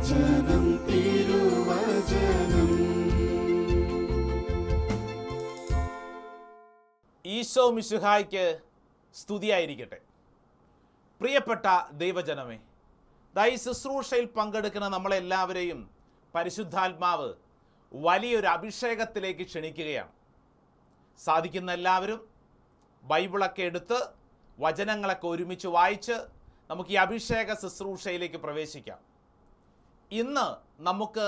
തിരുവചനം തിരുവചനം. ഈശോ മിശിഹായ്ക്ക് സ്തുതിയായിരിക്കട്ടെ. പ്രിയപ്പെട്ട ദൈവജനമേ, ഈ ശുശ്രൂഷയിൽ പങ്കെടുക്കുന്ന നമ്മളെല്ലാവരെയും പരിശുദ്ധാത്മാവ് വലിയൊരു അഭിഷേകത്തിലേക്ക് ക്ഷണിക്കുകയാണ്. സാധിക്കുന്ന എല്ലാവരും ബൈബിളൊക്കെ എടുത്ത് വചനങ്ങളൊക്കെ ഒരുമിച്ച് വായിച്ച് നമുക്ക് ഈ അഭിഷേക ശുശ്രൂഷയിലേക്ക് പ്രവേശിക്കാം. ഇന്ന് നമുക്ക്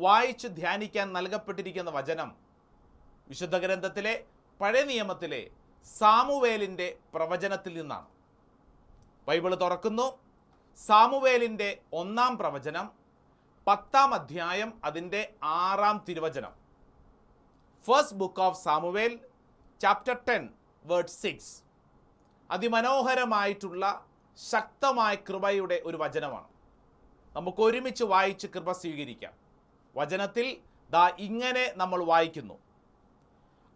വായിച്ച് ധ്യാനിക്കാൻ നൽകപ്പെട്ടിരിക്കുന്ന വചനം വിശുദ്ധ ഗ്രന്ഥത്തിലെ പഴയ നിയമത്തിലെ സാമുവേലിൻ്റെ പ്രവചനത്തിൽ നിന്നാണ്. ബൈബിൾ തുറക്കുന്നു. സാമുവേലിൻ്റെ 1-ാം പ്രവചനം 10-ാം അധ്യായം അതിൻ്റെ 6-ാം തിരുവചനം. First book of Samuel chapter 10 word 6. അതിമനോഹരമായിട്ടുള്ള ശക്തമായ കൃപയുടെ ഒരു വചനമാണ്. നമുക്ക് ഒരുമിച്ച് വായിച്ച് കൃപ സ്വീകരിക്കാം. വചനത്തിൽ ഇങ്ങനെ നമ്മൾ വായിക്കുന്നു: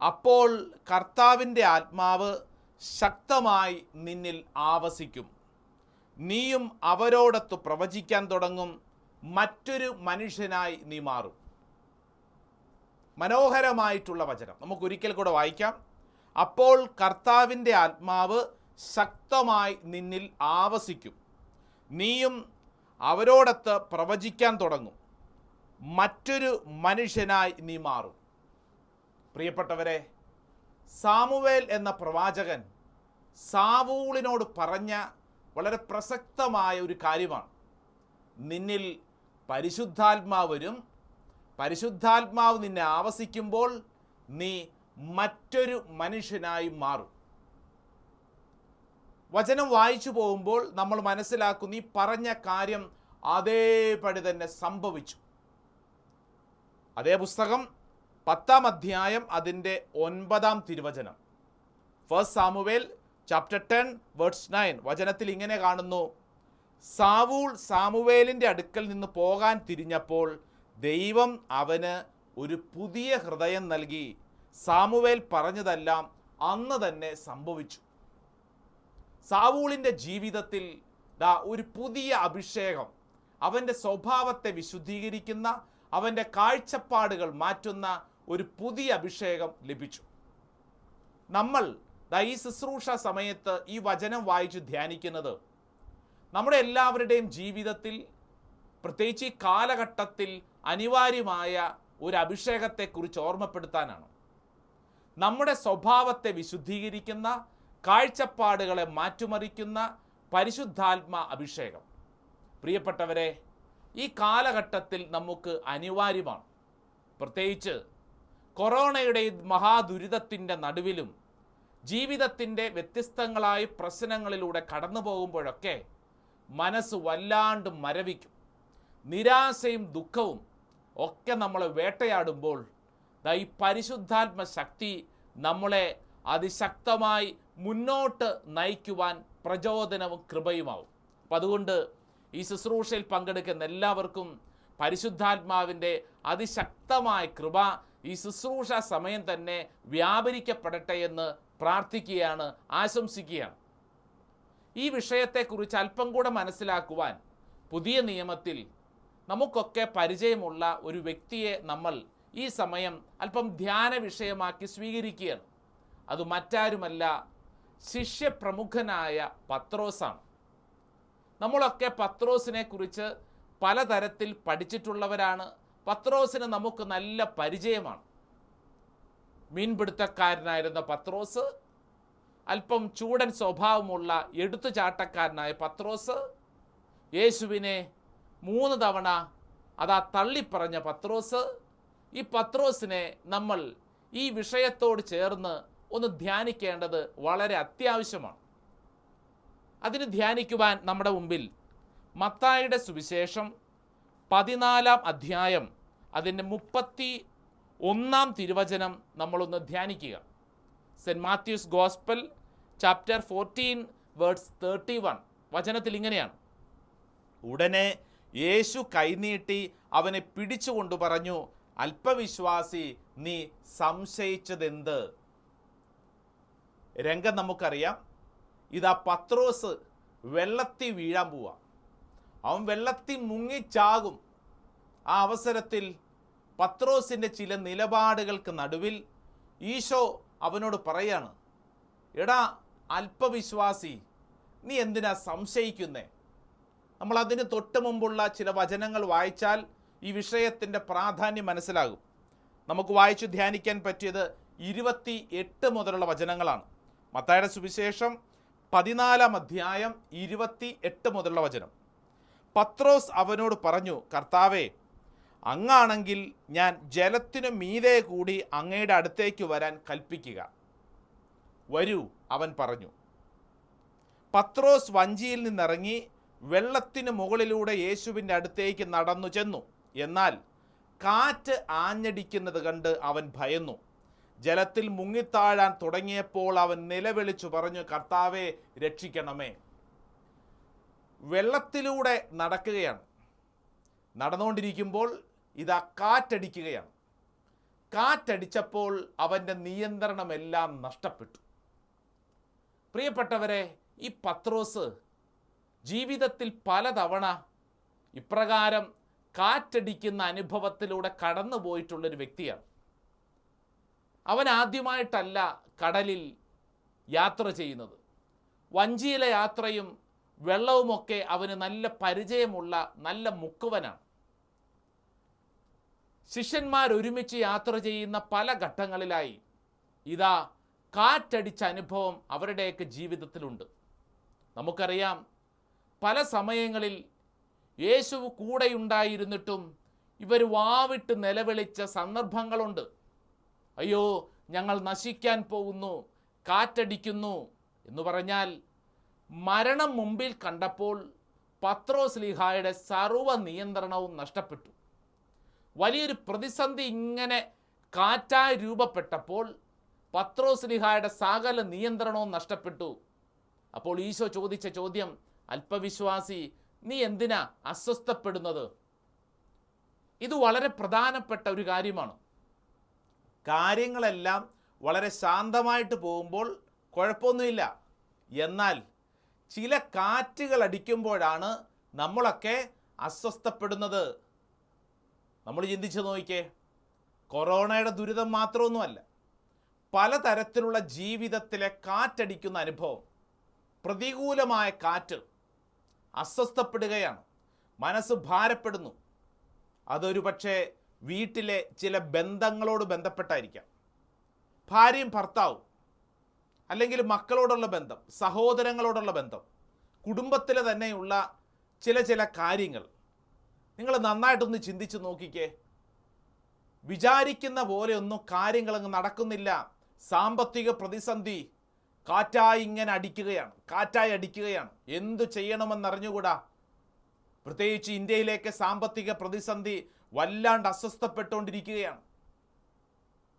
അപ്പോൾ കർത്താവിൻ്റെ ആത്മാവ് ശക്തമായി നിന്നിൽ ആവസിക്കും, നീയും അവരോടൊത്ത് പ്രവചിക്കാൻ തുടങ്ങും, മറ്റൊരു മനുഷ്യനായി നീ മാറും. മനോഹരമായിട്ടുള്ള വചനം നമുക്കൊരിക്കൽ കൂടെ വായിക്കാം. അപ്പോൾ കർത്താവിൻ്റെ ആത്മാവ് ശക്തമായി നിന്നിൽ ആവസിക്കും, നീയും അവരോടൊത്ത് പ്രവചിക്കാൻ തുടങ്ങും, മറ്റൊരു മനുഷ്യനായി നീ മാറും. പ്രിയപ്പെട്ടവരെ, സാമുവേൽ എന്ന പ്രവാചകൻ സാവൂളിനോട് പറഞ്ഞ വളരെ പ്രസക്തമായ ഒരു കാര്യമാണ്. നിന്നിൽ പരിശുദ്ധാത്മാവ് വരും, പരിശുദ്ധാത്മാവ് നിന്നെ ആവസിക്കുമ്പോൾ നീ മറ്റൊരു മനുഷ്യനായി മാറും. വചനം വായിച്ചു പോകുമ്പോൾ നമ്മൾ മനസ്സിലാക്കുന്നു, ഈ പറഞ്ഞ കാര്യം അതേപടി തന്നെ സംഭവിച്ചു. അതേ പുസ്തകം 10-ാം അധ്യായം അതിൻ്റെ 9-ാം തിരുവചനം. First Samuel chapter 10 words 9. വചനത്തിൽ ഇങ്ങനെ കാണുന്നു: സാവൂൾ സാമുവേലിൻ്റെ അടുക്കൽ നിന്ന് പോകാൻ തിരിഞ്ഞപ്പോൾ ദൈവം അവന് ഒരു പുതിയ ഹൃദയം നൽകി. സാമുവേൽ പറഞ്ഞതെല്ലാം അന്ന് തന്നെ സംഭവിച്ചു. സാവൂളിൻ്റെ ജീവിതത്തിൽ ഒരു പുതിയ അഭിഷേകം, അവൻ്റെ സ്വഭാവത്തെ വിശുദ്ധീകരിക്കുന്ന, അവൻ്റെ കാഴ്ചപ്പാടുകൾ മാറ്റുന്ന ഒരു പുതിയ അഭിഷേകം ലഭിച്ചു. നമ്മൾ ഈ ശുശ്രൂഷ സമയത്ത് ഈ വചനം വായിച്ച് ധ്യാനിക്കുന്നത് നമ്മുടെ എല്ലാവരുടെയും ജീവിതത്തിൽ, പ്രത്യേകിച്ച് ഈ കാലഘട്ടത്തിൽ അനിവാര്യമായ ഒരു അഭിഷേകത്തെക്കുറിച്ച് ഓർമ്മപ്പെടുത്താനാണ്. നമ്മുടെ സ്വഭാവത്തെ വിശുദ്ധീകരിക്കുന്ന, കാഴ്ചപ്പാടുകളെ മാറ്റിമറിക്കുന്ന പരിശുദ്ധാത്മ അഭിഷേകം. പ്രിയപ്പെട്ടവരെ, ഈ കാലഘട്ടത്തിൽ നമുക്ക് അനിവാര്യമാണ്. പ്രത്യേകിച്ച് കൊറോണയുടെ മഹാദുരിതത്തിൻ്റെ നടുവിലും ജീവിതത്തിൻ്റെ വ്യത്യസ്തങ്ങളായ പ്രശ്നങ്ങളിലൂടെ കടന്നു പോകുമ്പോഴൊക്കെ മനസ്സ് വല്ലാണ്ട് മരവിക്കും. നിരാശയും ദുഃഖവും ഒക്കെ നമ്മളെ വേട്ടയാടുമ്പോൾ ഈ പരിശുദ്ധാത്മ ശക്തി നമ്മളെ അതിശക്തമായി മുന്നോട്ട് നയിക്കുവാൻ പ്രചോദനവും കൃപയുമാവും. അപ്പം അതുകൊണ്ട് ഈ ശുശ്രൂഷയിൽ പങ്കെടുക്കുന്ന എല്ലാവർക്കും പരിശുദ്ധാത്മാവിൻ്റെ അതിശക്തമായ കൃപ ഈ ശുശ്രൂഷ സമയം തന്നെ വ്യാപരിക്കപ്പെടട്ടെ എന്ന് പ്രാർത്ഥിക്കുകയാണ്, ആശംസിക്കുകയാണ്. ഈ വിഷയത്തെക്കുറിച്ച് അല്പം കൂടെ മനസ്സിലാക്കുവാൻ പുതിയ നിയമത്തിൽ നമുക്കൊക്കെ പരിചയമുള്ള ഒരു വ്യക്തിയെ നമ്മൾ ഈ സമയം അല്പം ധ്യാന വിഷയമാക്കി സ്വീകരിക്കുകയാണ്. അത് മറ്റാരുമല്ല, ശിഷ്യപ്രമുഖനായ പത്രോസാണ്. നമ്മളൊക്കെ പത്രോസിനെ കുറിച്ച് പലതരത്തിൽ പഠിച്ചിട്ടുള്ളവരാണ്. പത്രോസിന് നമുക്ക് നല്ല പരിചയമാണ്. മീൻപിടുത്തക്കാരനായിരുന്ന പത്രോസ്, അല്പം ചൂടൻ സ്വഭാവമുള്ള എടുത്തുചാട്ടക്കാരനായ പത്രോസ്, യേശുവിനെ 3 തവണ തള്ളിപ്പറഞ്ഞ പത്രോസ്. ഈ പത്രോസിനെ നമ്മൾ ഈ വിഷയത്തോട് ചേർന്ന് ഒന്ന് ധ്യാനിക്കേണ്ടത് വളരെ അത്യാവശ്യമാണ്. അതിന് ധ്യാനിക്കുവാൻ നമ്മുടെ മുമ്പിൽ മത്തായിയുടെ സുവിശേഷം 14-ാം അധ്യായം അതിൻ്റെ 31-ാം തിരുവചനം നമ്മളൊന്ന് ധ്യാനിക്കുക. Saint Matthew's gospel chapter 14 words 31. വചനത്തിൽ ഇങ്ങനെയാണ്: ഉടനെ യേശു കൈനീട്ടി അവനെ പിടിച്ചുകൊണ്ട് പറഞ്ഞു, അല്പവിശ്വാസി, നീ സംശയിച്ചതെന്ത്? രംഗം നമുക്കറിയാം. പത്രോസ് വെള്ളത്തിൽ വീഴാൻ പോവാ. അവൻ വെള്ളത്തിൽ മുങ്ങിച്ചാകും. ആ അവസരത്തിൽ പത്രോസിൻ്റെ ചില നിലപാടുകൾക്ക് നടുവിൽ ഈശോ അവനോട് പറയാണ്, എടാ അല്പവിശ്വാസി, നീ എന്തിനാ സംശയിക്കുന്നേ? നമ്മൾ അതിന് തൊട്ട് മുമ്പുള്ള ചില വചനങ്ങൾ വായിച്ചാൽ ഈ വിഷയത്തിൻ്റെ പ്രാധാന്യം മനസ്സിലാകും. നമുക്ക് വായിച്ചു ധ്യാനിക്കാൻ പറ്റിയത് 28 മുതലുള്ള വചനങ്ങളാണ്. മത്തായിയുടെ സുവിശേഷം 14 അധ്യായം 28 മുതലുള്ള വചനം. പത്രോസ് അവനോട് പറഞ്ഞു, കർത്താവേ, അങ്ങാണെങ്കിൽ ഞാൻ ജലത്തിനു മീതെ കൂടി അങ്ങയുടെ അടുത്തേക്ക് വരാൻ കൽപ്പിക്കുക. വരൂ, അവൻ പറഞ്ഞു. പത്രോസ് വഞ്ചിയിൽ നിന്നിറങ്ങി വെള്ളത്തിന് മുകളിലൂടെ യേശുവിൻ്റെ അടുത്തേക്ക് നടന്നു ചെന്നു. എന്നാൽ കാറ്റ് ആഞ്ഞടിക്കുന്നത് കണ്ട് അവൻ ഭയന്നു. ജലത്തിൽ മുങ്ങിത്താഴാൻ തുടങ്ങിയപ്പോൾ അവൻ നിലവിളിച്ചു പറഞ്ഞു, കർത്താവേ, രക്ഷിക്കണമേ. വെള്ളത്തിലൂടെ നടക്കുകയാണ്. നടന്നുകൊണ്ടിരിക്കുമ്പോൾ ഇതാ കാറ്റടിക്കുകയാണ്. കാറ്റടിച്ചപ്പോൾ അവൻ്റെ നിയന്ത്രണമെല്ലാം നഷ്ടപ്പെട്ടു. പ്രിയപ്പെട്ടവരെ, ഈ പത്രോസ് ജീവിതത്തിൽ പലതവണ ഇപ്രകാരം കാറ്റടിക്കുന്ന അനുഭവത്തിലൂടെ കടന്നു പോയിട്ടുള്ളൊരു വ്യക്തിയാണ്. അവൻ ആദ്യമായിട്ടല്ല കടലിൽ യാത്ര ചെയ്യുന്നത്. വഞ്ചിയിലെ യാത്രയും വെള്ളവുമൊക്കെ അവന് നല്ല പരിചയമുള്ള നല്ല മുക്കുവനാണ്. ശിഷ്യന്മാർ ഒരുമിച്ച് യാത്ര ചെയ്യുന്ന പല ഘട്ടങ്ങളിലായി ഇതാ കാറ്റടിച്ച അനുഭവം അവരുടെയൊക്കെ ജീവിതത്തിലുണ്ട്. നമുക്കറിയാം, പല സമയങ്ങളിൽ യേശു കൂടെയുണ്ടായിരുന്നിട്ടും ഇവർ വാവിട്ട് നിലവിളിച്ച സന്ദർഭങ്ങളുണ്ട്. അയ്യോ, ഞങ്ങൾ നശിക്കാൻ പോകുന്നു, കാറ്റടിക്കുന്നു എന്ന് പറഞ്ഞാൽ മരണം മുമ്പിൽ കണ്ടപ്പോൾ പത്രോസ്ലീഹായുടെ സർവ്വ നിയന്ത്രണവും നഷ്ടപ്പെട്ടു. വലിയൊരു പ്രതിസന്ധി ഇങ്ങനെ കാറ്റായി രൂപപ്പെട്ടപ്പോൾ പത്രോസ്ലീഹായുടെ സകല നിയന്ത്രണവും നഷ്ടപ്പെട്ടു. അപ്പോൾ ഈശോ ചോദിച്ച ചോദ്യം, അല്പവിശ്വാസി, നീ എന്തിനാ അസ്വസ്ഥപ്പെടുന്നത്? ഇത് വളരെ പ്രധാനപ്പെട്ട ഒരു കാര്യമാണ്. കാര്യങ്ങളെല്ലാം വളരെ ശാന്തമായിട്ട് പോകുമ്പോൾ കുഴപ്പമൊന്നുമില്ല. എന്നാൽ ചില കാറ്റുകൾ അടിക്കുമ്പോഴാണ് നമ്മളൊക്കെ അസ്വസ്ഥപ്പെടുന്നത്. നമ്മൾ ചിന്തിച്ച് നോക്കിക്കേ, കൊറോണയുടെ ദുരിതം മാത്രമൊന്നുമല്ല, പലതരത്തിലുള്ള ജീവിതത്തിലെ കാറ്റടിക്കുന്ന അനുഭവം, പ്രതികൂലമായ കാറ്റ് അസ്വസ്ഥപ്പെടുകയാണ്, മനസ്സ് ഭാരപ്പെടുന്നു. അതൊരു പക്ഷേ വീട്ടിലെ ചില ബന്ധങ്ങളോട് ബന്ധപ്പെട്ടായിരിക്കാം. ഭാര്യയും ഭർത്താവും, അല്ലെങ്കിൽ മക്കളോടുള്ള ബന്ധം, സഹോദരങ്ങളോടുള്ള ബന്ധം, കുടുംബത്തിലെ തന്നെയുള്ള ചില കാര്യങ്ങൾ. നിങ്ങൾ നന്നായിട്ടൊന്ന് ചിന്തിച്ച് നോക്കിക്കേ. വിചാരിക്കുന്ന പോലെയൊന്നും കാര്യങ്ങളങ്ങ് നടക്കുന്നില്ല. സാമ്പത്തിക പ്രതിസന്ധി കാറ്റായി അടിക്കുകയാണ്. എന്തു ചെയ്യണമെന്നറിഞ്ഞുകൂടാ. പ്രത്യേകിച്ച് ഇന്ത്യയിലേക്ക് സാമ്പത്തിക പ്രതിസന്ധി വല്ലാണ്ട് അസ്വസ്ഥപ്പെട്ടുകൊണ്ടിരിക്കുകയാണ്.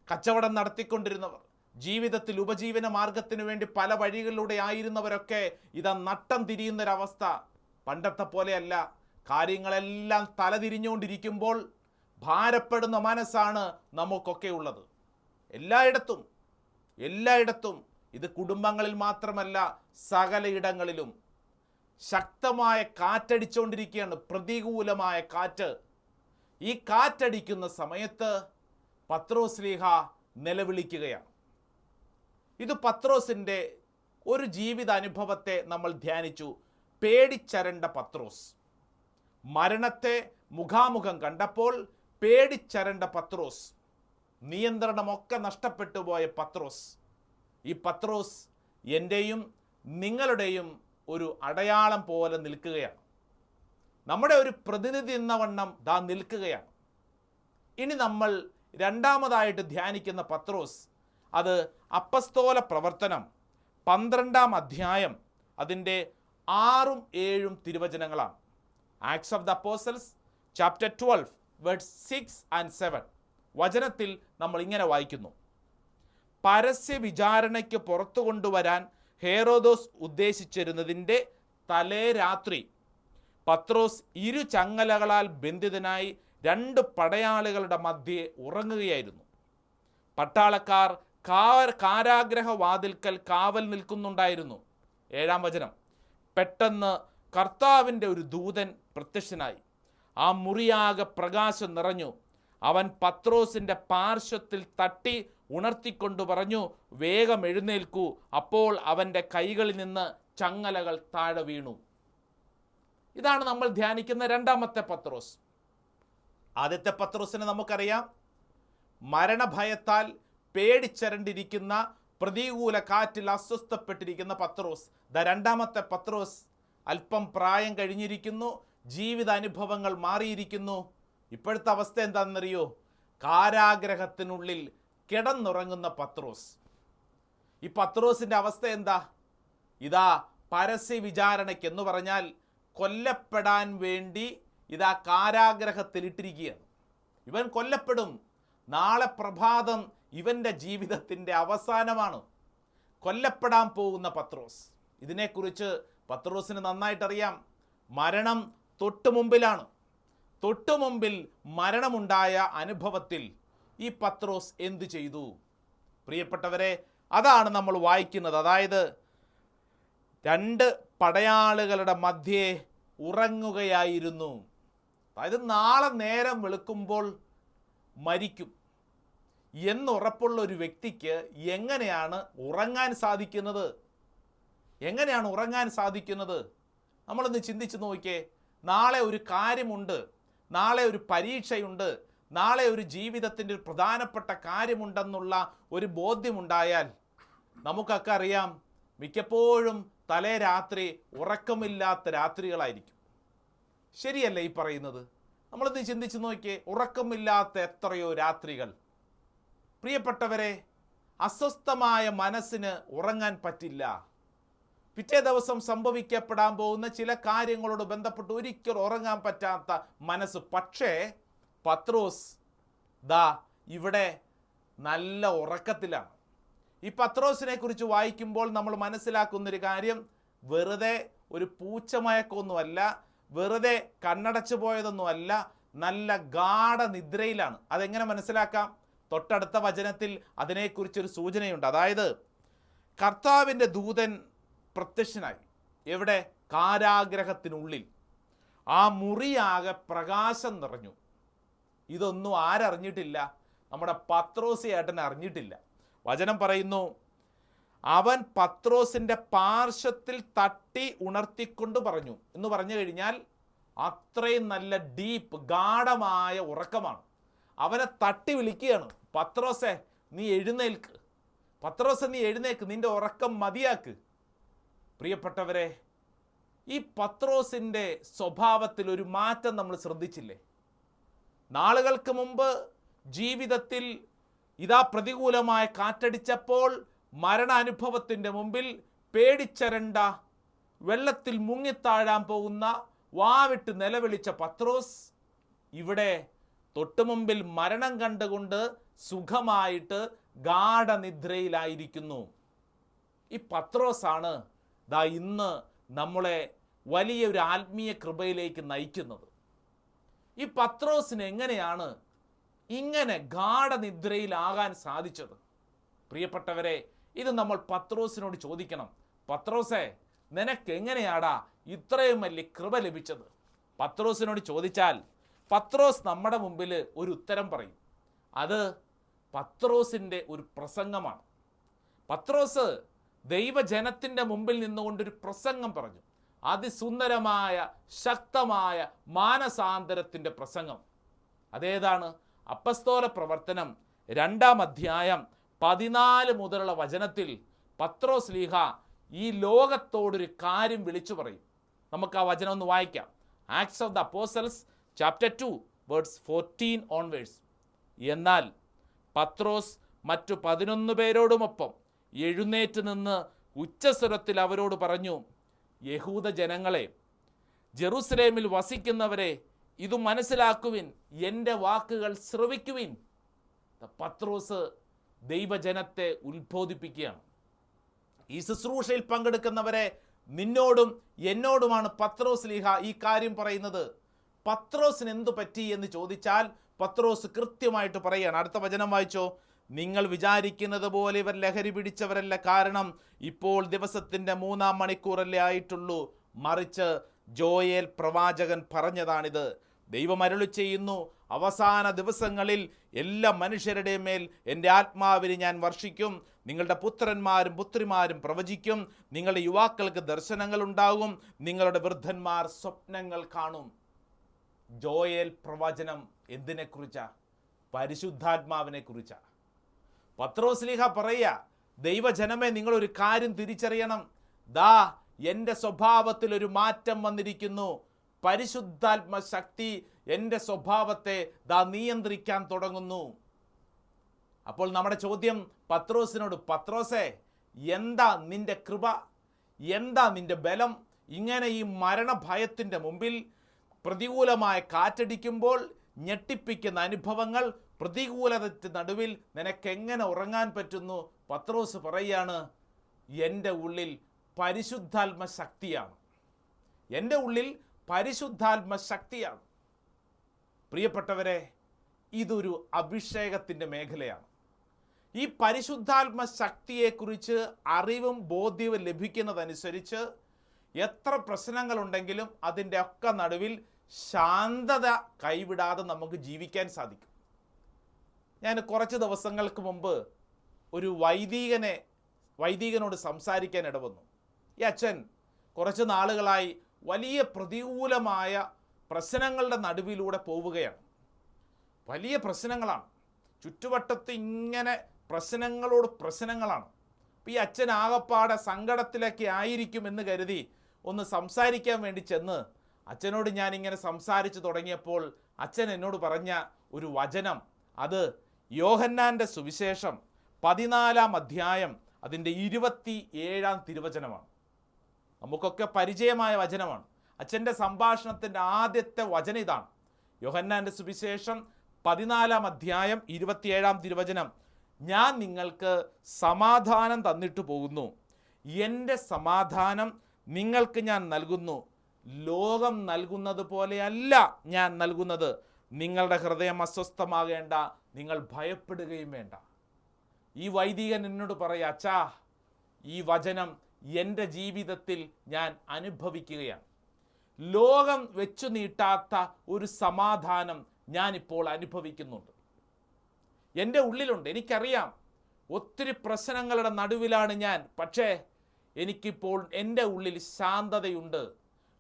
കച്ചവടം നടത്തിക്കൊണ്ടിരുന്നവർ, ജീവിതത്തിൽ ഉപജീവന മാർഗത്തിനു വേണ്ടി പല വഴികളിലൂടെ ആയിരുന്നവരൊക്കെ ഇതാ നട്ടം തിരിയുന്നൊരവസ്ഥ. പണ്ടത്തെ പോലെയല്ല. കാര്യങ്ങളെല്ലാം തലതിരിഞ്ഞുകൊണ്ടിരിക്കുമ്പോൾ ഭാരപ്പെടുന്ന മനസ്സാണ് നമുക്കൊക്കെ ഉള്ളത്. എല്ലായിടത്തും ഇത് കുടുംബങ്ങളിൽ മാത്രമല്ല, സകലയിടങ്ങളിലും ശക്തമായ കാറ്റടിച്ചുകൊണ്ടിരിക്കുകയാണ്, പ്രതികൂലമായ കാറ്റ്. ഈ കാറ്റടിക്കുന്ന സമയത്ത് പത്രോസ്ലീഹ നിലവിളിക്കുകയാണ്. ഇത് പത്രോസിൻ്റെ ഒരു ജീവിതാനുഭവത്തെ നമ്മൾ ധ്യാനിച്ചു. പേടിച്ചരണ്ട പത്രോസ്, മരണത്തെ മുഖാമുഖം കണ്ടപ്പോൾ പേടിച്ചരണ്ട പത്രോസ്, നിയന്ത്രണമൊക്കെ നഷ്ടപ്പെട്ടു പോയ പത്രോസ്. ഈ പത്രോസ് എൻ്റെയും നിങ്ങളുടെയും ഒരു അടയാളം പോലെ നിൽക്കുകയാണ്. നമ്മുടെ ഒരു പ്രതിനിധി എന്ന വണ്ണം ദാ നിൽക്കുകയാണ്. ഇനി നമ്മൾ രണ്ടാമതായിട്ട് ധ്യാനിക്കുന്ന പത്രോസ്, അത് അപ്പസ്തോല പ്രവർത്തനം 12-ാം അധ്യായം അതിൻ്റെ 6-7 തിരുവചനങ്ങളാണ്. Acts of the apostles chapter 12 verse 6 and 7. വചനത്തിൽ നമ്മൾ ഇങ്ങനെ വായിക്കുന്നു: പരസ്യ വിചാരണയ്ക്ക് പുറത്തു കൊണ്ടുവരാൻ ഹേറോദോസ് ഉദ്ദേശിച്ചിരുന്നതിൻ്റെ തലേ രാത്രി പത്രോസ് 2 ചങ്ങലകളാൽ ബന്ധിതനായി 2 പടയാളികളുടെ മധ്യേ ഉറങ്ങുകയായിരുന്നു. പട്ടാളക്കാർ കാരാഗ്രഹവാതിൽക്കൽ കാവൽ നിൽക്കുന്നുണ്ടായിരുന്നു. 7-ാം വചനം: പെട്ടെന്ന് കർത്താവിൻ്റെ ഒരു ദൂതൻ പ്രത്യക്ഷനായി ആ മുറിയാകെ പ്രകാശം നിറഞ്ഞു. അവൻ പത്രോസിൻ്റെ പാർശ്വത്തിൽ തട്ടി ഉണർത്തിക്കൊണ്ട് പറഞ്ഞു, വേഗം എഴുന്നേൽക്കൂ. അപ്പോൾ അവൻ്റെ കൈകളിൽ നിന്ന് ചങ്ങലകൾ താഴെ വീണു. ഇതാണ് നമ്മൾ ധ്യാനിക്കുന്ന രണ്ടാമത്തെ പത്രോസ്. ആദ്യത്തെ പത്രോസിനെ നമുക്കറിയാം, മരണഭയത്താൽ പേടിച്ചരണ്ടിരിക്കുന്ന, പ്രതികൂല കാറ്റിൽ അസ്വസ്ഥപ്പെട്ടിരിക്കുന്ന പത്രോസ്. രണ്ടാമത്തെ പത്രോസ് അല്പം പ്രായം കഴിഞ്ഞിരിക്കുന്നു, ജീവിതാനുഭവങ്ങൾ മാറിയിരിക്കുന്നു. ഇപ്പോഴത്തെ അവസ്ഥ എന്താണെന്നറിയോ? കാരാഗ്രഹത്തിനുള്ളിൽ കിടന്നുറങ്ങുന്ന പത്രോസ്. ഈ പത്രോസിൻ്റെ അവസ്ഥ എന്താ? ഇതാ പരസ്യ വിചാരണയ്ക്ക് എന്ന് പറഞ്ഞാൽ കൊല്ലപ്പെടാൻ വേണ്ടി ഇതാ കാരാഗ്രഹത്തിലിട്ടിരിക്കുകയാണ്. ഇവൻ കൊല്ലപ്പെടും. നാളെ പ്രഭാതം ഇവൻ്റെ ജീവിതത്തിൻ്റെ അവസാനമാണ്. കൊല്ലപ്പെടാൻ പോകുന്ന പത്രോസ്. ഇതിനെക്കുറിച്ച് പത്രോസിന് നന്നായിട്ടറിയാം. മരണം തൊട്ടുമുമ്പിലാണ്. തൊട്ടുമുമ്പിൽ മരണമുണ്ടായ അനുഭവത്തിൽ ഈ പത്രോസ് എന്തു ചെയ്തു? പ്രിയപ്പെട്ടവരെ, അതാണ് നമ്മൾ വായിക്കുന്നത്. അതായത് 2 പടയാളികളുടെ മധ്യേ ഉറങ്ങുകയായിരുന്നു. അതായത് നാളെ നേരം വെളുക്കുമ്പോൾ മരിക്കും എന്നുറപ്പുള്ള ഒരു വ്യക്തിക്ക് എങ്ങനെയാണ് ഉറങ്ങാൻ സാധിക്കുന്നത്? എങ്ങനെയാണ് ഉറങ്ങാൻ സാധിക്കുന്നത്? നമ്മളൊന്ന് ചിന്തിച്ച് നോക്കിയേ. നാളെ ഒരു കാര്യമുണ്ട്, നാളെ ഒരു പരീക്ഷയുണ്ട്, നാളെ ഒരു ജീവിതത്തിൻ്റെ ഒരു പ്രധാനപ്പെട്ട കാര്യമുണ്ടെന്നുള്ള ഒരു ബോധ്യമുണ്ടായാൽ നമുക്കൊക്കെ അറിയാം, മിക്കപ്പോഴും തലേ രാത്രി ഉറക്കമില്ലാത്ത രാത്രികളായിരിക്കും. ശരിയല്ലേ ഈ പറയുന്നത്? നമ്മളൊന്ന് ചിന്തിച്ച് നോക്കിയേ. ഉറക്കമില്ലാത്ത എത്രയോ രാത്രികൾ. പ്രിയപ്പെട്ടവരെ, അസ്വസ്ഥമായ മനസ്സിന് ഉറങ്ങാൻ പറ്റില്ല. പിറ്റേ ദിവസം സംഭവിക്കപ്പെടാൻ പോകുന്ന ചില കാര്യങ്ങളോട് ബന്ധപ്പെട്ട് ഒരിക്കലും ഉറങ്ങാൻ പറ്റാത്ത മനസ്സ്. പക്ഷേ പത്രോസ് ഇവിടെ നല്ല ഉറക്കത്തിലാണ്. ഈ പത്രോസിനെ കുറിച്ച് വായിക്കുമ്പോൾ നമ്മൾ മനസ്സിലാക്കുന്നൊരു കാര്യം, വെറുതെ ഒരു പൂച്ചമയക്കമൊന്നുമല്ല, വെറുതെ കണ്ണടച്ചു പോയതൊന്നുമല്ല, നല്ല ഗാഢനിദ്രയിലാണ്. അതെങ്ങനെ മനസ്സിലാക്കാം? തൊട്ടടുത്ത വചനത്തിൽ അതിനെക്കുറിച്ചൊരു സൂചനയുണ്ട്. അതായത് കർത്താവിൻ്റെ ദൂതൻ പ്രത്യക്ഷനായി. എവിടെ? കാരാഗ്രഹത്തിനുള്ളിൽ. ആ മുറിയാകെ പ്രകാശം നിറഞ്ഞു. ഇതൊന്നും ആരറിഞ്ഞിട്ടില്ല? നമ്മുടെ പത്രോസ് ഏട്ടൻ അറിഞ്ഞിട്ടില്ല. വചനം പറയുന്നു, അവൻ പത്രോസിൻ്റെ പാർശ്വത്തിൽ തട്ടി ഉണർത്തിക്കൊണ്ട് പറഞ്ഞു എന്ന് പറഞ്ഞു കഴിഞ്ഞാൽ അത്രയും നല്ല ഡീപ്പ് ഗാഢമായ ഉറക്കമാണ്. അവനെ തട്ടി വിളിക്കുകയാണ്, പത്രോസേ നീ എഴുന്നേൽക്ക്, പത്രോസെ നീ എഴുന്നേൽക്ക്, നിന്റെ ഉറക്കം മതിയാക്ക്. പ്രിയപ്പെട്ടവരെ, ഈ പത്രോസിൻ്റെ സ്വഭാവത്തിൽ ഒരു മാറ്റം നമ്മൾ ശ്രദ്ധിച്ചില്ലേ? നാളുകൾക്ക് മുമ്പ് ജീവിതത്തിൽ ഇതാ പ്രതികൂലമായ കാറ്റടിച്ചപ്പോൾ മരണാനുഭവത്തിൻ്റെ മുമ്പിൽ പേടിച്ചരണ്ട, വെള്ളത്തിൽ മുങ്ങിത്താഴാൻ പോകുന്ന, വാവിട്ട് നിലവിളിച്ച പത്രോസ് ഇവിടെ തൊട്ടുമുമ്പിൽ മരണം കണ്ടുകൊണ്ട് സുഖമായിട്ട് ഗാഢനിദ്രയിലായിരിക്കുന്നു. ഈ പത്രോസാണ് ഇന്ന് നമ്മളെ വലിയൊരു ആത്മീയ കൃപയിലേക്ക് നയിക്കുന്നത്. ഈ പത്രോസിന് എങ്ങനെയാണ് ഇങ്ങനെ ഗാഢനിദ്രയിലാകാൻ സാധിച്ചത്? പ്രിയപ്പെട്ടവരെ, ഇത് നമ്മൾ പത്രോസിനോട് ചോദിക്കണം. പത്രോസേ, നിനക്ക് എങ്ങനെയാടാ ഇത്രയും വലിയ കൃപ ലഭിച്ചത്? പത്രോസിനോട് ചോദിച്ചാൽ പത്രോസ് നമ്മുടെ മുമ്പിൽ ഒരു ഉത്തരം പറയും. അത് പത്രോസിൻ്റെ ഒരു പ്രസംഗമാണ്. പത്രോസ് ദൈവജനത്തിൻ്റെ മുമ്പിൽ നിന്നുകൊണ്ടൊരു പ്രസംഗം പറഞ്ഞു. അതിസുന്ദരമായ ശക്തമായ മാനസാന്തരത്തിൻ്റെ പ്രസംഗം. അതേതാണ്? അപ്പസ്തോല പ്രവർത്തനം 2-ാം അധ്യായം 14 മുതലുള്ള വചനത്തിൽ പത്രോസ് ലീഹ ഈ ലോകത്തോടൊരു കാര്യം വിളിച്ചു പറയും. നമുക്ക് ആ വചനം ഒന്ന് വായിക്കാം. Acts of the apostles chapter 2 verse 14 onwards. എന്നാൽ പത്രോസ് മറ്റു 11 പേരോടുമൊപ്പം എഴുന്നേറ്റ് നിന്ന് ഉച്ചസ്വരത്തിൽ അവരോട് പറഞ്ഞു, യഹൂദ ജനങ്ങളെ, ജെറുസലേമിൽ വസിക്കുന്നവരെ, ഇത് മനസ്സിലാക്കുവിൻ, എൻ്റെ വാക്കുകൾ ശ്രവിക്കുവിൻ. പത്രോസ് ദൈവജനത്തെ ഉത്ബോധിപ്പിക്കുകയാണ്. ഈ ശുശ്രൂഷയിൽ പങ്കെടുക്കുന്നവരെ, നിന്നോടും എന്നോടുമാണ് പത്രോസ് ലീഹ ഈ കാര്യം പറയുന്നത്. പത്രോസിന് എന്തു പറ്റി എന്ന് ചോദിച്ചാൽ പത്രോസ് കൃത്യമായിട്ട് പറയുകയാണ്. അടുത്ത വചനം വായിച്ചോ. നിങ്ങൾ വിചാരിക്കുന്നത് പോലെ ഇവർ ലഹരി പിടിച്ചവരല്ല, കാരണം ഇപ്പോൾ ദിവസത്തിൻ്റെ 3-ാം മണിക്കൂറല്ലേ ആയിട്ടുള്ളൂ. മറിച്ച് ജോയേൽ പ്രവാചകൻ പറഞ്ഞതാണിത്. ദൈവം അരുളി ചെയ്യുന്നു, അവസാന ദിവസങ്ങളിൽ എല്ലാ മനുഷ്യരുടെയും മേൽ എൻ്റെ ആത്മാവിനെ ഞാൻ വർഷിക്കും. നിങ്ങളുടെ പുത്രന്മാരും പുത്രിമാരും പ്രവചിക്കും, നിങ്ങളുടെ യുവാക്കൾക്ക് ദർശനങ്ങൾ ഉണ്ടാകും, നിങ്ങളുടെ വൃദ്ധന്മാർ സ്വപ്നങ്ങൾ കാണും. ജോയേൽ പ്രവചനം എന്തിനെക്കുറിച്ചാ? പരിശുദ്ധാത്മാവിനെ കുറിച്ചാ. പത്രോസ്ലീഹ പറയുക, ദൈവജനമേ, നിങ്ങളൊരു കാര്യം തിരിച്ചറിയണം. ദാ എൻ്റെ സ്വഭാവത്തിൽ ഒരു മാറ്റം വന്നിരിക്കുന്നു. പരിശുദ്ധാത്മ ശക്തി എൻ്റെ സ്വഭാവത്തെ ദാ നിയന്ത്രിക്കാൻ തുടങ്ങുന്നു. അപ്പോൾ നമ്മുടെ ചോദ്യം പത്രോസിനോട്, പത്രോസേ, എന്താ നിന്റെ കൃപ? എന്താ നിന്റെ ബലം? ഇങ്ങനെ ഈ മരണഭയത്തിൻ്റെ മുമ്പിൽ പ്രതികൂലമായ കാറ്റടിക്കുമ്പോൾ, ഞെട്ടിപ്പിക്കുന്ന അനുഭവങ്ങൾ, പ്രതികൂലതയ്ക്ക് നടുവിൽ നിനക്കെങ്ങനെ ഉറങ്ങാൻ പറ്റുന്നു? പത്രോസ് പറയാണ്, എൻ്റെ ഉള്ളിൽ പരിശുദ്ധാത്മ ശക്തിയാണ്. എൻ്റെ ഉള്ളിൽ പരിശുദ്ധാത്മ ശക്തിയാണ്. പ്രിയപ്പെട്ടവരെ, ഇതൊരു അഭിഷേകത്തിൻ്റെ മേഖലയാണ്. ഈ പരിശുദ്ധാത്മ ശക്തിയെക്കുറിച്ച് അറിവും ബോധ്യവും ലഭിക്കുന്നതനുസരിച്ച് എത്ര പ്രശ്നങ്ങളുണ്ടെങ്കിലും അതിൻ്റെ ഒക്കെ നടുവിൽ ശാന്തത കൈവിടാതെ നമുക്ക് ജീവിക്കാൻ സാധിക്കും. ഞാൻ കുറച്ച് ദിവസങ്ങൾക്ക് മുമ്പ് ഒരു വൈദികനോട് സംസാരിക്കാൻ ഇടവന്നു. ഈ അച്ഛൻ കുറച്ച് നാളുകളായി വലിയ പ്രതികൂലമായ പ്രശ്നങ്ങളുടെ നടുവിലൂടെ പോവുകയാണ്. വലിയ പ്രശ്നങ്ങളാണ്, ചുറ്റുവട്ടത്ത് ഇങ്ങനെ പ്രശ്നങ്ങളാണ്. അപ്പം ഈ അച്ഛൻ ആകപ്പാടെ സങ്കടത്തിലൊക്കെ ആയിരിക്കും എന്ന് കരുതി ഒന്ന് സംസാരിക്കാൻ വേണ്ടി ചെന്ന് അച്ഛനോട് ഞാനിങ്ങനെ സംസാരിച്ച് തുടങ്ങിയപ്പോൾ അച്ഛൻ എന്നോട് പറഞ്ഞ ഒരു വചനം, അത് യോഹന്നാൻ്റെ സുവിശേഷം 14-ാം അധ്യായം അതിൻ്റെ 27-ാം തിരുവചനമാണ്. നമുക്കൊക്കെ പരിചയമായ വചനമാണ്. അച്ഛൻ്റെ സംഭാഷണത്തിൻ്റെ ആദ്യത്തെ വചനം ഇതാണ്. യോഹന്നാൻ്റെ സുവിശേഷം 14-ാം അധ്യായം 27-ാം തിരുവചനം, ഞാൻ നിങ്ങൾക്ക് സമാധാനം തന്നിട്ട് പോകുന്നു, എൻ്റെ സമാധാനം നിങ്ങൾക്ക് ഞാൻ നൽകുന്നു. ലോകം നൽകുന്നത് പോലെയല്ല ഞാൻ നൽകുന്നത്. നിങ്ങളുടെ ഹൃദയം അസ്വസ്ഥമാകേണ്ട, നിങ്ങൾ ഭയപ്പെടുകയും വേണ്ട. ഈ വൈദികൻ എന്നോട് പറയാ, അച്ഛാ, ഈ വചനം എൻ്റെ ജീവിതത്തിൽ ഞാൻ അനുഭവിക്കുകയാണ്. ലോകം വെച്ചു നീട്ടാത്ത ഒരു സമാധാനം ഞാനിപ്പോൾ അനുഭവിക്കുന്നുണ്ട്. എൻ്റെ ഉള്ളിലുണ്ട്. എനിക്കറിയാം ഒത്തിരി പ്രശ്നങ്ങളുടെ നടുവിലാണ് ഞാൻ, പക്ഷേ എനിക്കിപ്പോൾ എൻ്റെ ഉള്ളിൽ ശാന്തതയുണ്ട്.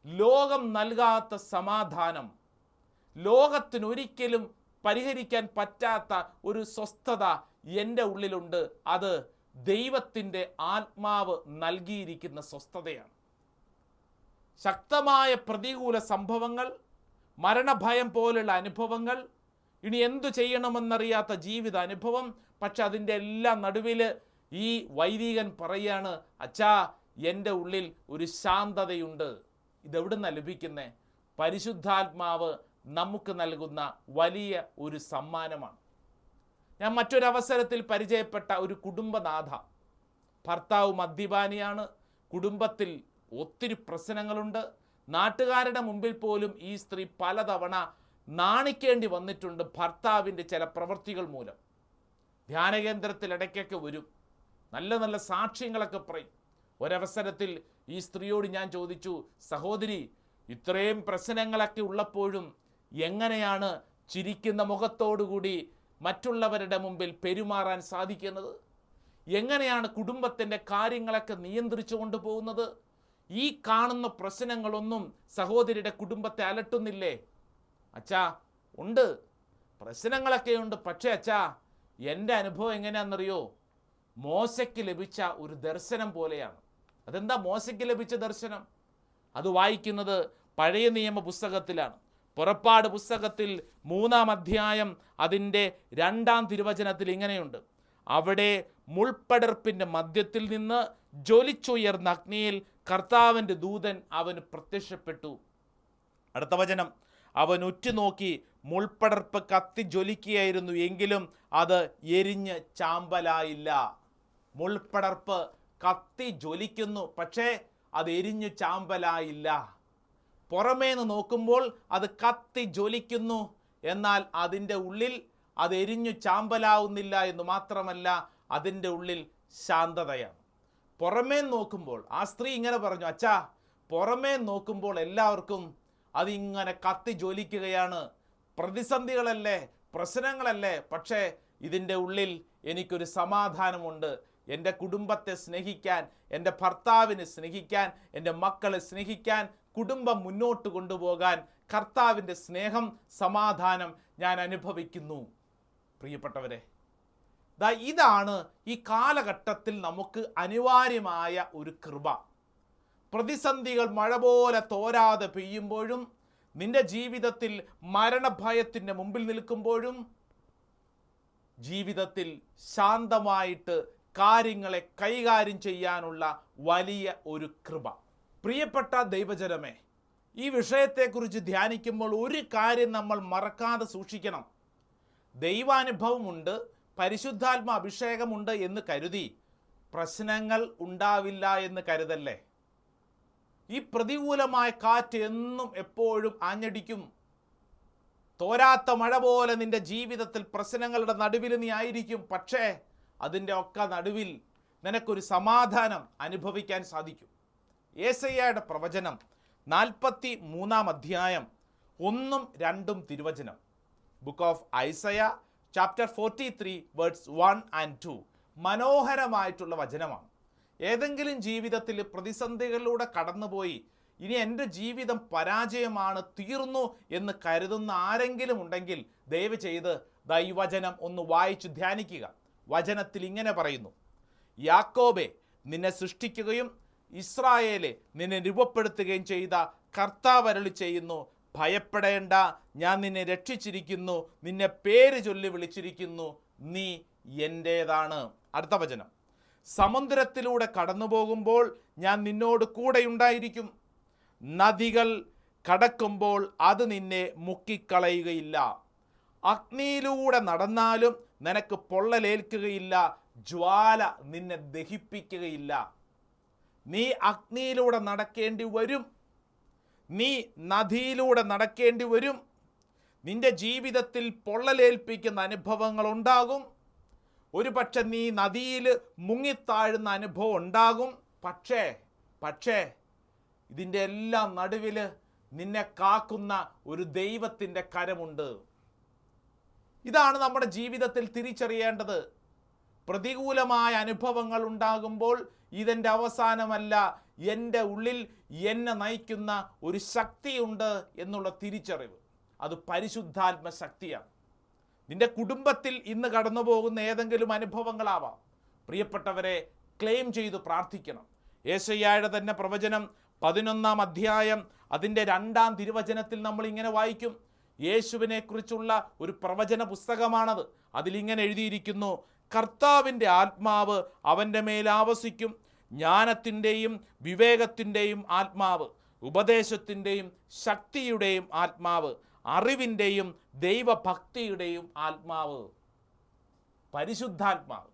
ലോകം നൽകാത്ത സമാധാനം, ലോകത്തിനൊരിക്കലും പരിഹരിക്കാൻ പറ്റാത്ത ഒരു സ്വസ്ഥത എൻ്റെ ഉള്ളിലുണ്ട്. അത് ദൈവത്തിൻ്റെ ആത്മാവ് നൽകിയിരിക്കുന്ന സ്വസ്ഥതയാണ്. ശക്തമായ പ്രതികൂല സംഭവങ്ങൾ, മരണഭയം പോലുള്ള അനുഭവങ്ങൾ, ഇനി എന്തു ചെയ്യണമെന്നറിയാത്ത ജീവിത അനുഭവം, പക്ഷെ അതിൻ്റെ എല്ലാം നടുവിൽ ഈ വൈദികൻ പറയാണ്, അച്ഛാ, എൻ്റെ ഉള്ളിൽ ഒരു ശാന്തതയുണ്ട്. ഇതെവിടുന്നാണ് ലഭിക്കുന്നത്? പരിശുദ്ധാത്മാവ് നമുക്ക് നൽകുന്ന വലിയ ഒരു സമ്മാനമാണ്. ഞാൻ മറ്റൊരവസരത്തിൽ പരിചയപ്പെട്ട ഒരു കുടുംബനാഥ. ഭർത്താവ് മദ്യപാനിയാണ്, കുടുംബത്തിൽ ഒത്തിരി പ്രശ്നങ്ങളുണ്ട്. നാട്ടുകാരുടെ മുമ്പിൽ പോലും ഈ സ്ത്രീ പലതവണ നാണിക്കേണ്ടി വന്നിട്ടുണ്ട് ഭർത്താവിൻ്റെ ചില പ്രവൃത്തികൾ മൂലം. ധ്യാനകേന്ദ്രത്തിൽ ഇടയ്ക്കൊക്കെ വരും, നല്ല നല്ല സാക്ഷ്യങ്ങളൊക്കെ പറയും. ഒരവസരത്തിൽ ഈ സ്ത്രീയോട് ഞാൻ ചോദിച്ചു, സഹോദരി, ഇത്രയും പ്രശ്നങ്ങളൊക്കെ ഉള്ളപ്പോഴും എങ്ങനെയാണ് ചിരിക്കുന്ന മുഖത്തോടുകൂടി മറ്റുള്ളവരുടെ മുമ്പിൽ പെരുമാറാൻ സാധിക്കുന്നത്? എങ്ങനെയാണ് കുടുംബത്തിൻ്റെ കാര്യങ്ങളൊക്കെ നിയന്ത്രിച്ചു കൊണ്ടുപോകുന്നത്? ഈ കാണുന്ന പ്രശ്നങ്ങളൊന്നും സഹോദരിയുടെ കുടുംബത്തെ അലട്ടുന്നില്ലേ? അച്ഛാ, ഉണ്ട്, പ്രശ്നങ്ങളൊക്കെ ഉണ്ട്. പക്ഷേ അച്ഛാ, എൻ്റെ അനുഭവം എങ്ങനെയാണെന്നറിയോ? മോശയ്ക്ക് ലഭിച്ച ഒരു ദർശനം പോലെയാണ്. അതെന്താ മോശയ്ക്ക് ലഭിച്ച ദർശനം? അത് വായിക്കുന്നത് പഴയ നിയമ പുസ്തകത്തിലാണ്. പുറപ്പാട് പുസ്തകത്തിൽ 3-ാം അധ്യായം അതിൻ്റെ 2-ാം തിരുവചനത്തിൽ ഇങ്ങനെയുണ്ട്, അവിടെ മുൾപ്പടർപ്പിൻ്റെ മധ്യത്തിൽ നിന്ന് ജ്വലിച്ചുയർന്ന അഗ്നിയിൽ കർത്താവിൻ്റെ ദൂതൻ അവന് പ്രത്യക്ഷപ്പെട്ടു. അടുത്ത വചനം, അവൻ ഉറ്റുനോക്കി, മുൾപ്പടർപ്പ് കത്തി ജ്വലിക്കുകയായിരുന്നു, എങ്കിലും അത് എരിഞ്ഞ് ചാമ്പലായില്ല. മുൾപ്പടർപ്പ് കത്തി ജ്വലിക്കുന്നു, പക്ഷേ അത് എരിഞ്ഞു ചാമ്പലായില്ല. പുറമേന്ന് നോക്കുമ്പോൾ അത് കത്തി ജ്വലിക്കുന്നു, എന്നാൽ അതിൻ്റെ ഉള്ളിൽ അത് എരിഞ്ഞു ചാമ്പലാവുന്നില്ല എന്ന് മാത്രമല്ല, അതിൻ്റെ ഉള്ളിൽ ശാന്തതയാണ്. പുറമേ നോക്കുമ്പോൾ ആ സ്ത്രീ ഇങ്ങനെ പറഞ്ഞു, അച്ഛാ, പുറമേ നോക്കുമ്പോൾ എല്ലാവർക്കും അതിങ്ങനെ കത്തി ജ്വലിക്കുകയാണ്. പ്രതിസന്ധികളല്ലേ, പ്രശ്നങ്ങളല്ലേ, പക്ഷേ ഇതിൻ്റെ ഉള്ളിൽ എനിക്കൊരു സമാധാനമുണ്ട്. എൻ്റെ കുടുംബത്തെ സ്നേഹിക്കാൻ, എൻ്റെ ഭർത്താവിനെ സ്നേഹിക്കാൻ, എൻ്റെ മക്കളെ സ്നേഹിക്കാൻ, കുടുംബം മുന്നോട്ട് കൊണ്ടുപോകാൻ കർത്താവിൻ്റെ സ്നേഹം, സമാധാനം ഞാൻ അനുഭവിക്കുന്നു. പ്രിയപ്പെട്ടവരെ, ഇതാണ് ഈ കാലഘട്ടത്തിൽ നമുക്ക് അനിവാര്യമായ ഒരു കൃപ. പ്രതിസന്ധികൾ മഴ പോലെ തോരാതെ പെയ്യുമ്പോഴും, നിന്റെ ജീവിതത്തിൽ മരണഭയത്തിൻ്റെ മുമ്പിൽ നിൽക്കുമ്പോഴും, ജീവിതത്തിൽ ശാന്തമായിട്ട് കാര്യങ്ങളെ കൈകാര്യം ചെയ്യാനുള്ള വലിയ ഒരു കൃപ. പ്രിയപ്പെട്ട ദൈവജനമേ, ഈ വിഷയത്തെക്കുറിച്ച് ധ്യാനിക്കുമ്പോൾ ഒരു കാര്യം നമ്മൾ മറക്കാതെ സൂക്ഷിക്കണം. ദൈവാനുഭവമുണ്ട്, പരിശുദ്ധാത്മ അഭിഷേകമുണ്ട് എന്ന് കരുതി പ്രശ്നങ്ങൾ ഉണ്ടാവില്ല എന്ന് കരുതല്ലേ. ഈ പ്രതികൂലമായ കാറ്റ് എന്നും എപ്പോഴും ആഞ്ഞടിക്കും. തോരാത്ത മഴ പോലെ നിന്റെ ജീവിതത്തിൽ പ്രശ്നങ്ങളുടെ നടുവിൽ നീ ആയിരിക്കും. പക്ഷേ അതിൻ്റെ ഒക്കെ നടുവിൽ നിനക്കൊരു സമാധാനം അനുഭവിക്കാൻ സാധിക്കും. യേശയ്യായുടെ പ്രവചനം 43 അധ്യായം 1-2 തിരുവചനം. Book of Isaiah chapter 43 words 1 and 2. മനോഹരമായിട്ടുള്ള വചനമാണ്. ഏതെങ്കിലും ജീവിതത്തിൽ പ്രതിസന്ധികളിലൂടെ കടന്നുപോയി ഇനി എൻ്റെ ജീവിതം പരാജയമാണ്, തീർന്നു എന്ന് കരുതുന്ന ആരെങ്കിലും ഉണ്ടെങ്കിൽ ദയവ് ചെയ്ത് ദൈവവചനം ഒന്ന് വായിച്ചു ധ്യാനിക്കുക. വചനത്തിൽ ഇങ്ങനെ പറയുന്നു: യാക്കോബേ, നിന്നെ സൃഷ്ടിക്കുകയും ഇസ്രായേലെ നിന്നെ രൂപപ്പെടുത്തുകയും ചെയ്ത കർത്താവ് അരുളി ചെയ്യുന്നു, ഭയപ്പെടേണ്ട, ഞാൻ നിന്നെ രക്ഷിച്ചിരിക്കുന്നു, നിന്നെ പേര് ചൊല്ലി വിളിച്ചിരിക്കുന്നു, നീ എൻ്റേതാണ്. അടുത്ത വചനം: സമുദ്രത്തിലൂടെ കടന്നു പോകുമ്പോൾ ഞാൻ നിന്നോട് കൂടെയുണ്ടായിരിക്കും, നദികൾ കടക്കുമ്പോൾ അത് നിന്നെ മുക്കിക്കളയുകയില്ല, അഗ്നിയിലൂടെ നടന്നാലും നിനക്ക് പൊള്ളലേൽക്കുകയില്ല, ജ്വാല നിന്നെ ദഹിപ്പിക്കുകയില്ല. നീ അഗ്നിയിലൂടെ നടക്കേണ്ടി വരും, നീ നദിയിലൂടെ നടക്കേണ്ടി വരും, നിന്റെ ജീവിതത്തിൽ പൊള്ളലേൽപ്പിക്കുന്ന അനുഭവങ്ങൾ ഉണ്ടാകും. ഒരു പക്ഷെ നീ നദിയിൽ മുങ്ങിത്താഴുന്ന അനുഭവം ഉണ്ടാകും. പക്ഷേ ഇതിൻ്റെ എല്ലാം നടുവിൽ നിന്നെ കാക്കുന്ന ഒരു ദൈവത്തിൻ്റെ കരമുണ്ട്. ഇതാണ് നമ്മുടെ ജീവിതത്തിൽ തിരിച്ചറിയേണ്ടത്. പ്രതികൂലമായ അനുഭവങ്ങൾ ഉണ്ടാകുമ്പോൾ ഇതെൻ്റെ അവസാനമല്ല, എൻ്റെ ഉള്ളിൽ എന്നെ നയിക്കുന്ന ഒരു ശക്തിയുണ്ട് എന്നുള്ള തിരിച്ചറിവ്. അത് പരിശുദ്ധാത്മ ശക്തിയാണ്. നിന്റെ കുടുംബത്തിൽ ഇന്ന് കടന്നു പോകുന്ന ഏതെങ്കിലും അനുഭവങ്ങളാവാം. പ്രിയപ്പെട്ടവരെ, ക്ലെയിം ചെയ്ത് പ്രാർത്ഥിക്കണം. യേശയ്യായുടെ തന്നെ പ്രവചനം 11 അധ്യായം അതിൻ്റെ 2 തിരുവചനത്തിൽ നമ്മൾ ഇങ്ങനെ വായിക്കും. യേശുവിനെ കുറിച്ചുള്ള ഒരു പ്രവചന പുസ്തകമാണത്. അതിലിങ്ങനെ എഴുതിയിരിക്കുന്നു: കർത്താവിൻ്റെ ആത്മാവ് അവൻ്റെ മേൽ ആവസിക്കും, ജ്ഞാനത്തിൻ്റെയും വിവേകത്തിൻ്റെയും ആത്മാവ്, ഉപദേശത്തിൻ്റെയും ശക്തിയുടെയും ആത്മാവ്, അറിവിൻ്റെയും ദൈവഭക്തിയുടെയും ആത്മാവ്. പരിശുദ്ധാത്മാവ്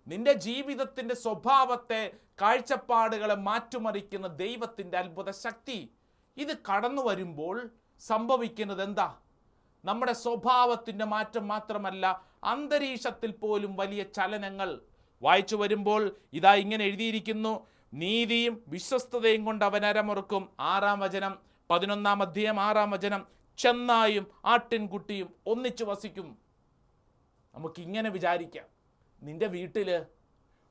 നിന്റെ ജീവിതത്തിൻ്റെ സ്വഭാവത്തെ, കാഴ്ചപ്പാടുകളെ മാറ്റിമറിക്കുന്ന ദൈവത്തിൻ്റെ അത്ഭുത ശക്തി. ഇത് കടന്നു വരുമ്പോൾ സംഭവിക്കുന്നത് എന്താ? നമ്മുടെ സ്വഭാവത്തിൻ്റെ മാറ്റം മാത്രമല്ല, അന്തരീക്ഷത്തിൽ പോലും വലിയ ചലനങ്ങൾ. വായിച്ചു വരുമ്പോൾ ഇതാ ഇങ്ങനെ എഴുതിയിരിക്കുന്നു: നീതിയും വിശ്വസ്തതയും കൊണ്ട് അവൻ അരമുറുക്കും. 6 വചനം, 11 അധ്യായം 6 വചനം: ചെന്നായും ആട്ടിൻകുട്ടിയും ഒന്നിച്ചു വസിക്കും. നമുക്കിങ്ങനെ വിചാരിക്കാം, നിന്റെ വീട്ടിൽ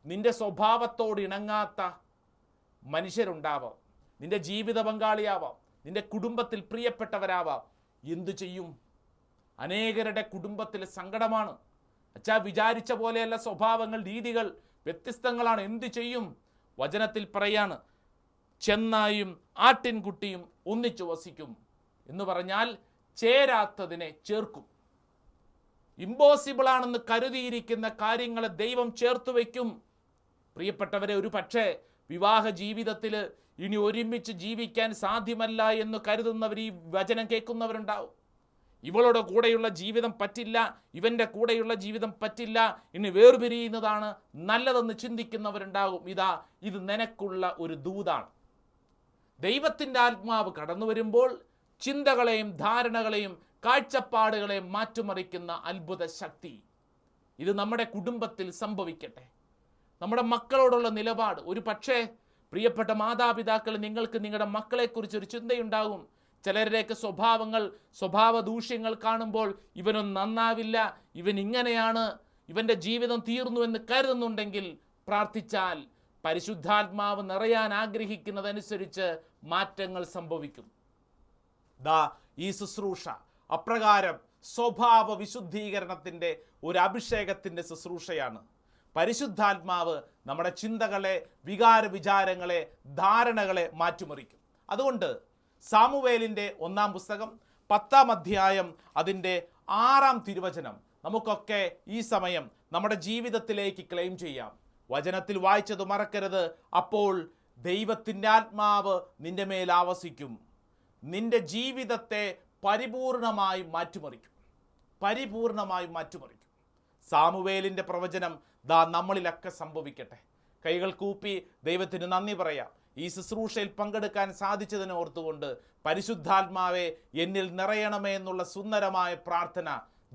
നിന്റെ സ്വഭാവത്തോട് ഇണങ്ങാത്ത മനുഷ്യരുണ്ടാവാം, നിന്റെ ജീവിത പങ്കാളിയാവാം, നിന്റെ കുടുംബത്തിൽ പ്രിയപ്പെട്ടവരാവാം. എന്തു ചെയ്യും? അനേകരുടെ കുടുംബത്തിൽ സങ്കടമാണ്. അച്ഛാ, വിചാരിച്ച പോലെയല്ല സ്വഭാവങ്ങൾ, രീതികൾ വ്യത്യസ്തങ്ങളാണ്. എന്തു ചെയ്യും? വചനത്തിൽ പറയാണ്, ചെന്നായും ആട്ടിൻകുട്ടിയും ഒന്നിച്ചു വസിക്കും എന്ന് പറഞ്ഞാൽ ചേരാത്തതിനെ ചേർക്കും. ഇമ്പോസിബിൾ ആണെന്ന് കരുതിയിരിക്കുന്ന കാര്യങ്ങളെ ദൈവം ചേർത്ത് വയ്ക്കും. പ്രിയപ്പെട്ടവരെ, ഒരു പക്ഷേ വിവാഹ ജീവിതത്തിൽ ഇനി ഒരുമിച്ച് ജീവിക്കാൻ സാധ്യമല്ല എന്ന് കരുതുന്നവർ ഈ വചനം കേൾക്കുന്നവരുണ്ടാവും. ഇവളുടെ കൂടെയുള്ള ജീവിതം പറ്റില്ല, ഇവൻ്റെ കൂടെയുള്ള ജീവിതം പറ്റില്ല, ഇനി വേർപിരിയുന്നതാണ് നല്ലതെന്ന് ചിന്തിക്കുന്നവരുണ്ടാകും. ഇത് നിനക്കുള്ള ഒരു ദൂതാണ്. ദൈവത്തിൻ്റെ ആത്മാവ് കടന്നു വരുമ്പോൾ ചിന്തകളെയും ധാരണകളെയും കാഴ്ചപ്പാടുകളെയും മാറ്റിമറിക്കുന്ന അത്ഭുത ശക്തി. ഇത് നമ്മുടെ കുടുംബത്തിൽ സംഭവിക്കട്ടെ. നമ്മുടെ മക്കളോടുള്ള നിലപാട്, ഒരു പക്ഷേ പ്രിയപ്പെട്ട മാതാപിതാക്കൾ, നിങ്ങൾക്ക് നിങ്ങളുടെ മക്കളെക്കുറിച്ചൊരു ചിന്തയുണ്ടാകും. ചിലരുടെയൊക്കെ സ്വഭാവ ദൂഷ്യങ്ങൾ കാണുമ്പോൾ ഇവനൊന്നും നന്നാവില്ല, ഇവൻ ഇങ്ങനെയാണ്, ഇവൻ്റെ ജീവിതം തീർന്നു എന്ന് കരുതുന്നുണ്ടെങ്കിൽ പ്രാർത്ഥിച്ചാൽ പരിശുദ്ധാത്മാവ് നിറയാൻ ആഗ്രഹിക്കുന്നതനുസരിച്ച് മാറ്റങ്ങൾ സംഭവിക്കും. ഈ ശുശ്രൂഷ അപ്രകാരം സ്വഭാവ വിശുദ്ധീകരണത്തിൻ്റെ ഒരു അഭിഷേകത്തിൻ്റെ ശുശ്രൂഷയാണ്. പരിശുദ്ധാത്മാവ് നമ്മുടെ ചിന്തകളെ, വിചാരങ്ങളെ, ധാരണകളെ മാറ്റിമറിക്കും. അതുകൊണ്ട് സാമുവേലിൻ്റെ 1-ാം പുസ്തകം 10-ാം അധ്യായം അതിൻ്റെ 6-ാം തിരുവചനം നമുക്കൊക്കെ ഈ സമയം നമ്മുടെ ജീവിതത്തിലേക്ക് ക്ലെയിം ചെയ്യാം. വചനത്തിൽ വായിച്ചത് മറക്കരുത്. അപ്പോൾ ദൈവത്തിൻ്റെ ആത്മാവ് നിന്റെ മേൽ ആവസിക്കും, നിന്റെ ജീവിതത്തെ പരിപൂർണമായി മാറ്റിമറിക്കും. സാമുവേലിൻ്റെ പ്രവചനം നമ്മളിലൊക്കെ സംഭവിക്കട്ടെ. കൈകൾ കൂപ്പി ദൈവത്തിന് നന്ദി പറയാം. ഈ ശുശ്രൂഷയിൽ പങ്കെടുക്കാൻ സാധിച്ചതിനെ ഓർത്തുകൊണ്ട് പരിശുദ്ധാത്മാവെ എന്നിൽ നിറയണമേ എന്നുള്ള സുന്ദരമായ പ്രാർത്ഥന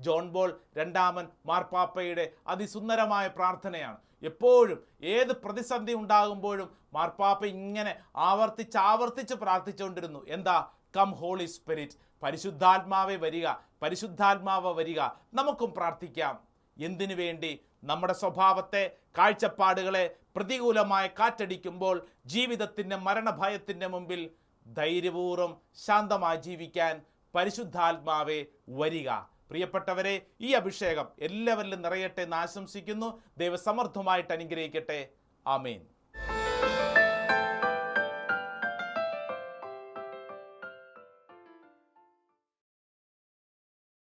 ജോൺ ബോൾ 2-ാമൻ മാർപ്പാപ്പയുടെ അതിസുന്ദരമായ പ്രാർത്ഥനയാണ്. എപ്പോഴും ഏത് പ്രതിസന്ധി ഉണ്ടാകുമ്പോഴും മാർപ്പാപ്പ ഇങ്ങനെ ആവർത്തിച്ച് പ്രാർത്ഥിച്ചുകൊണ്ടിരുന്നു. എന്താ? കം ഹോളി സ്പിരിറ്റ്, പരിശുദ്ധാത്മാവെ വരിക. നമുക്കും പ്രാർത്ഥിക്കാം. എന്തിനു വേണ്ടി? നമ്മുടെ സ്വഭാവത്തെ, കാഴ്ചപ്പാടുകളെ പ്രതികൂലമായ കാറ്റടിക്കുമ്പോൾ ജീവിതത്തിൻ്റെ മരണഭയത്തിൻ്റെ മുമ്പിൽ ധൈര്യപൂർവ്വം ശാന്തമായി ജീവിക്കാൻ പരിശുദ്ധാത്മാവെ വരിക. പ്രിയപ്പെട്ടവരെ, ഈ അഭിഷേകം എല്ലാവരിലും നിറയട്ടെ എന്ന് ആശംസിക്കുന്നു. ദൈവസമർത്ഥമായിട്ട് അനുഗ്രഹിക്കട്ടെ. ആമേൻ.